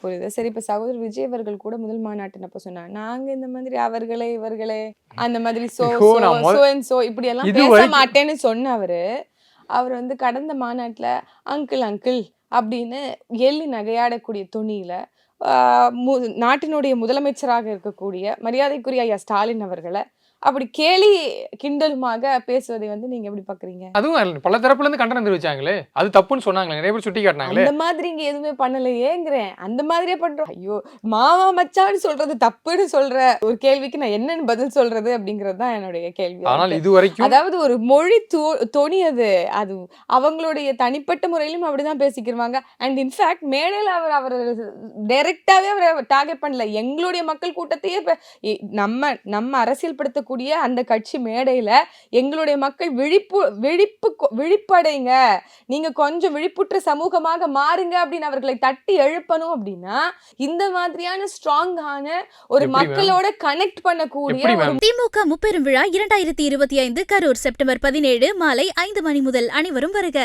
புரியுது. சரி, இப்ப சகோதரர் விஜய் அவர்கள் கூட முதல் மாநாட்டுனப்ப சொன்னாங்க, நாங்க இந்த மாதிரி அவர்களே, இவர்களே அந்த மாதிரி ஐயோ! நான் சோ அண்ட் சோ இப்படியெல்லாம் பேச இதுவரைக்கும் மாட்டேன்னு சொன்ன அவர் வந்து கடந்த மாநாட்டுல அங்கிள் அங்கிள் அப்படின்னு எள்ளி நகையாடக்கூடிய தொனியில ஆ, நாட்டினுடைய முதலமைச்சராக இருக்கக்கூடிய மரியாதைக்குரிய ஐயா ஸ்டாலின் அவர்கள அப்படி கேலி கிண்டலுமாக பேசுவதை வந்து நீங்க எப்படி பாக்குறீங்க? அதுவும் பல தரப்புல இருந்து கண்டனம் தெரிவிச்சாங்களே. அது தப்புன்னு சொன்னாங்களே. நிறைய பேர் சுட்டி காட்டினாங்களே. அந்த மாதிரி இங்க எதுவுமே பண்ணலையேங்கிறேன். அந்த மாதிரியே பண்றோம். ஐயோ! மாமா மச்சான்னு சொல்றது தப்புன்னு சொல்ற ஒரு கேள்விக்கு நான் என்னன்னு பதில் சொல்றது அப்படிங்கிறது தான் என்னுடைய கேள்வியா ஆனால் இருக்கு. இதுவரைக்கும் அதாவது ஒரு மொழி தொனி அது. அது அவங்களுடைய தனிப்பட்ட முறையிலும் அப்படிதான் பேசிக்கிருவாங்க. அண்ட் இன்ஃபாக்ட் மேடையில அவர் டைரக்டாவே அவர டார்கெட் பண்ணல. எங்களுடைய மக்கள் கூட்டத்தையே நம்ம நம்ம அரசியல் படுத்தக்கூடிய அந்த கட்சி மேடையில எங்களுடைய மக்கள் விழிப்படைங்க. நீங்க கொஞ்சம் விழிப்புற்ற சமூகமாக மாறுங்க அப்படின்னு அவர்களை தட்டி எழுப்பணும் அப்படின்னா இந்த மாதிரியான ஸ்ட்ராங்கான ஒரு மக்களோட கனெக்ட் பண்ணக்கூடிய திமுக முப்பெரும் விழா 2025 கரூர் செப்டம்பர் 17 மாலை 5 மணி முதல் அனைவரும் வருக.